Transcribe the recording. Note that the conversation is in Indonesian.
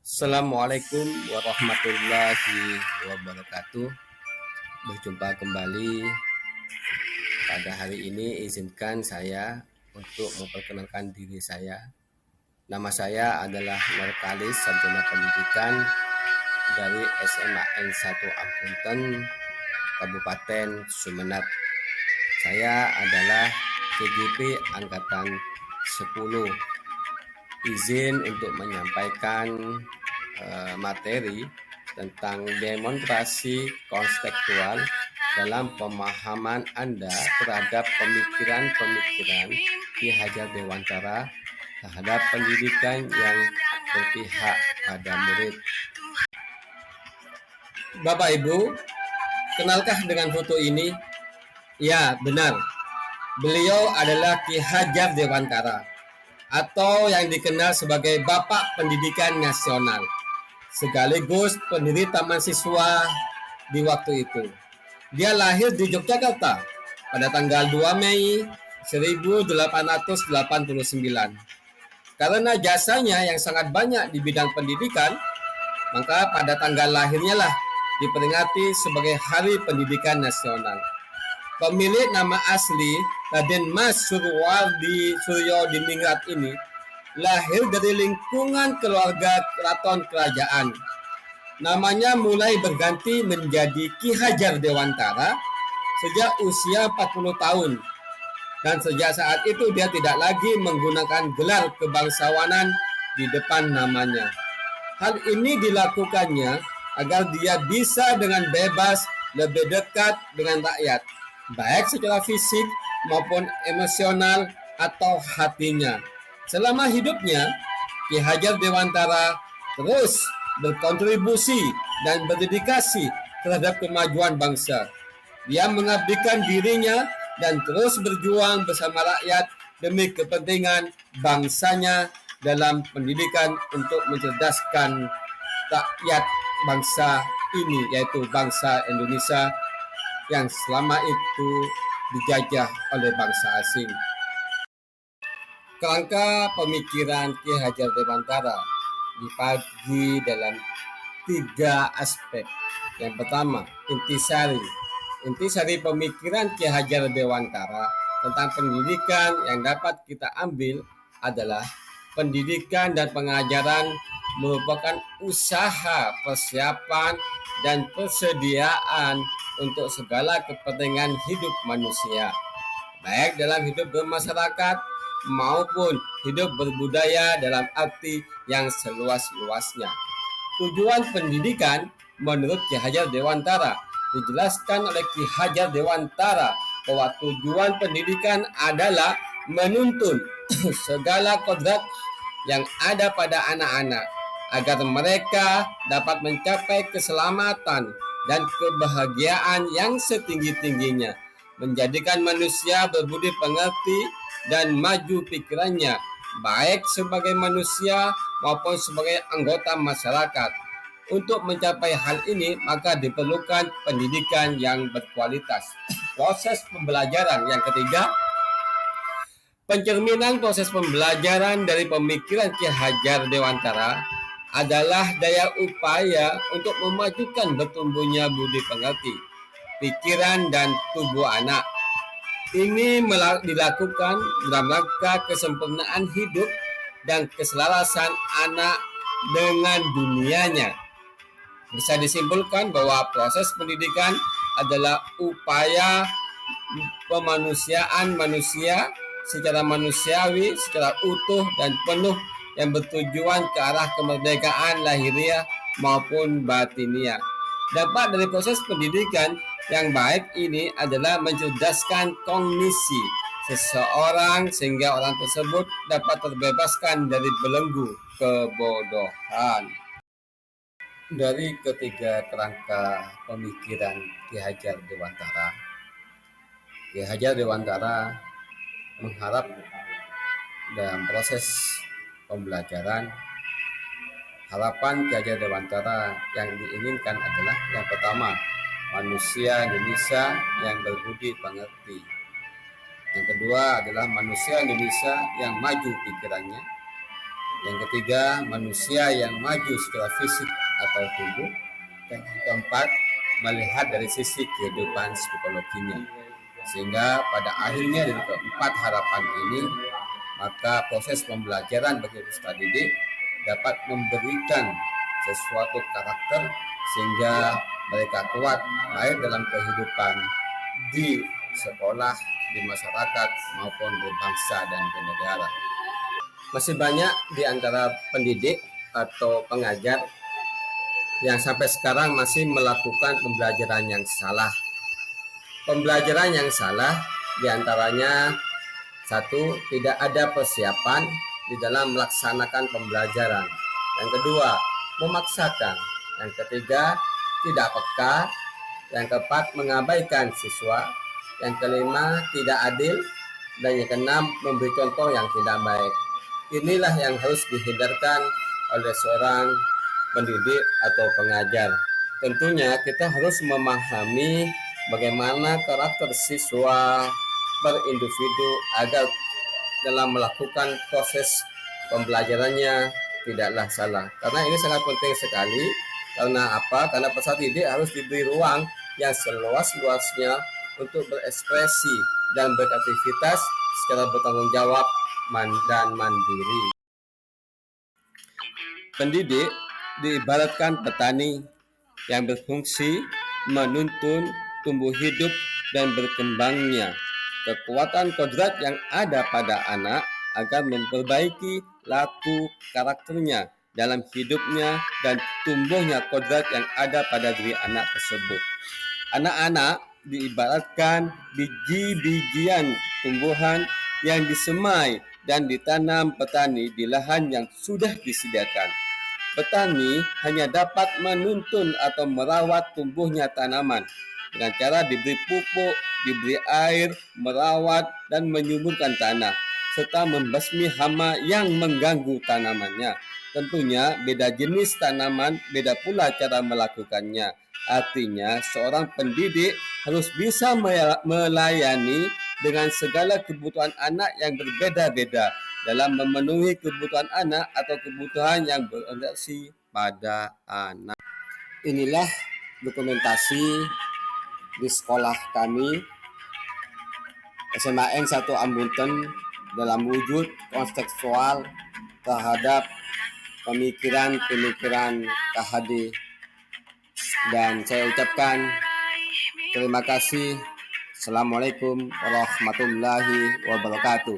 Assalamualaikum warahmatullahi wabarakatuh. Berjumpa kembali pada hari ini. Izinkan saya untuk memperkenalkan diri saya. Nama saya adalah Nurkalis, Sarjana Pendidikan dari SMA N1 Ampunten, Kabupaten Sumeneb. Saya adalah CGP Angkatan 10. Izin untuk menyampaikan materi tentang demonstrasi konstekstual dalam pemahaman Anda terhadap pemikiran-pemikiran Ki Hajar Dewantara terhadap pendidikan yang berpihak pada murid. Bapak Ibu, kenalkah dengan foto ini? Ya, benar. Beliau adalah Ki Hajar Dewantara, atau yang dikenal sebagai Bapak Pendidikan Nasional, sekaligus pendiri Taman Siswa di waktu itu. Dia lahir di Yogyakarta pada tanggal 2 Mei 1889. Karena jasanya yang sangat banyak di bidang pendidikan, maka pada tanggal lahirnya lah diperingati sebagai Hari Pendidikan Nasional. Pemilik nama asli Raden Mas Surwardi Suryo Diningrat ini lahir dari lingkungan keluarga keraton kerajaan. Namanya mulai berganti menjadi Ki Hajar Dewantara sejak usia 40 tahun. Dan sejak saat itu dia tidak lagi menggunakan gelar kebangsawanan di depan namanya. Hal ini dilakukannya agar dia bisa dengan bebas lebih dekat dengan rakyat, baik secara fisik maupun emosional atau hatinya. Selama hidupnya, Ki Hajar Dewantara terus berkontribusi dan berdedikasi terhadap kemajuan bangsa. Dia mengabdikan dirinya dan terus berjuang bersama rakyat demi kepentingan bangsanya dalam pendidikan untuk mencerdaskan rakyat bangsa ini, yaitu bangsa Indonesia yang selama itu dijajah oleh bangsa asing. Kerangka pemikiran Ki Hajar Dewantara dibagi dalam 3 aspek. Yang pertama, intisari. Intisari pemikiran Ki Hajar Dewantara tentang pendidikan yang dapat kita ambil adalah pendidikan dan pengajaran merupakan usaha persiapan dan persediaan untuk segala kepentingan hidup manusia, baik dalam hidup bermasyarakat maupun hidup berbudaya dalam arti yang seluas-luasnya. Tujuan pendidikan menurut Ki Hajar Dewantara dijelaskan oleh Ki Hajar Dewantara bahwa tujuan pendidikan adalah menuntun segala kodrat yang ada pada anak-anak agar mereka dapat mencapai keselamatan dan kebahagiaan yang setinggi-tingginya, menjadikan manusia berbudi pengerti dan maju pikirannya, baik sebagai manusia maupun sebagai anggota masyarakat. Untuk mencapai hal ini, maka diperlukan pendidikan yang berkualitas. Proses pembelajaran yang ketiga, pencerminan proses pembelajaran dari pemikiran Ki Hajar Dewantara adalah daya upaya untuk memajukan bertumbuhnya budi pengerti, pikiran, dan tubuh anak. Ini dilakukan dalam rangka kesempurnaan hidup dan keselarasan anak dengan dunianya. Bisa disimpulkan bahwa proses pendidikan adalah upaya pemanusiaan manusia secara manusiawi, secara utuh dan penuh yang bertujuan ke arah kemerdekaan lahiriah maupun batiniah. Dampak dari proses pendidikan yang baik ini adalah mencerdaskan kognisi seseorang sehingga orang tersebut dapat terbebaskan dari belenggu kebodohan. Dari ketiga kerangka pemikiran Ki Hajar Dewantara, Ki Hajar Dewantara mengharap dalam proses pembelajaran, harapan Ki Hajar Dewantara yang diinginkan adalah yang pertama, manusia Indonesia yang berbudi pengerti. Yang kedua adalah manusia Indonesia yang maju pikirannya. Yang ketiga, manusia yang maju secara fisik atau tubuh. Dan yang keempat, melihat dari sisi kehidupan psikologinya. Sehingga pada akhirnya dari keempat harapan ini, maka proses pembelajaran bagi peserta didik dapat memberikan sesuatu karakter sehingga mereka kuat baik dalam kehidupan di sekolah, di masyarakat maupun berbangsa dan bernegara. Masih banyak di antara pendidik atau pengajar yang sampai sekarang masih melakukan pembelajaran yang salah. Pembelajaran yang salah diantaranya satu, tidak ada persiapan di dalam melaksanakan pembelajaran. Yang kedua, memaksakan. Yang ketiga, tidak peka. Yang keempat, mengabaikan siswa. Yang kelima, tidak adil. Dan yang keenam, memberi contoh yang tidak baik. Inilah yang harus dihindarkan oleh seorang pendidik atau pengajar. Tentunya kita harus memahami bagaimana karakter siswa per individu agar dalam melakukan proses pembelajarannya tidaklah salah. Karena ini sangat penting sekali. Karena apa? Karena peserta didik harus diberi ruang yang seluas-luasnya untuk berekspresi dan beraktivitas secara bertanggung jawab dan mandiri. Pendidik diibaratkan petani yang berfungsi menuntun tumbuh hidup dan berkembangnya kekuatan kodrat yang ada pada anak agar memperbaiki laku karakternya dalam hidupnya dan tumbuhnya kodrat yang ada pada diri anak tersebut. Anak-anak diibaratkan biji-bijian tumbuhan yang disemai dan ditanam petani di lahan yang sudah disediakan. Petani hanya dapat menuntun atau merawat tumbuhnya tanaman dengan cara diberi pupuk, diberi air, merawat, dan menyuburkan tanah, serta membasmi hama yang mengganggu tanamannya. Tentunya beda jenis tanaman, beda pula cara melakukannya. Artinya seorang pendidik harus bisa melayani dengan segala kebutuhan anak yang berbeda-beda dalam memenuhi kebutuhan anak atau kebutuhan yang berorientasi pada anak. Inilah dokumentasi di sekolah kami SMAN 1 Ambunten dalam wujud kontekstual terhadap pemikiran-pemikiran KHD, dan saya ucapkan terima kasih. Assalamualaikum warahmatullahi wabarakatuh.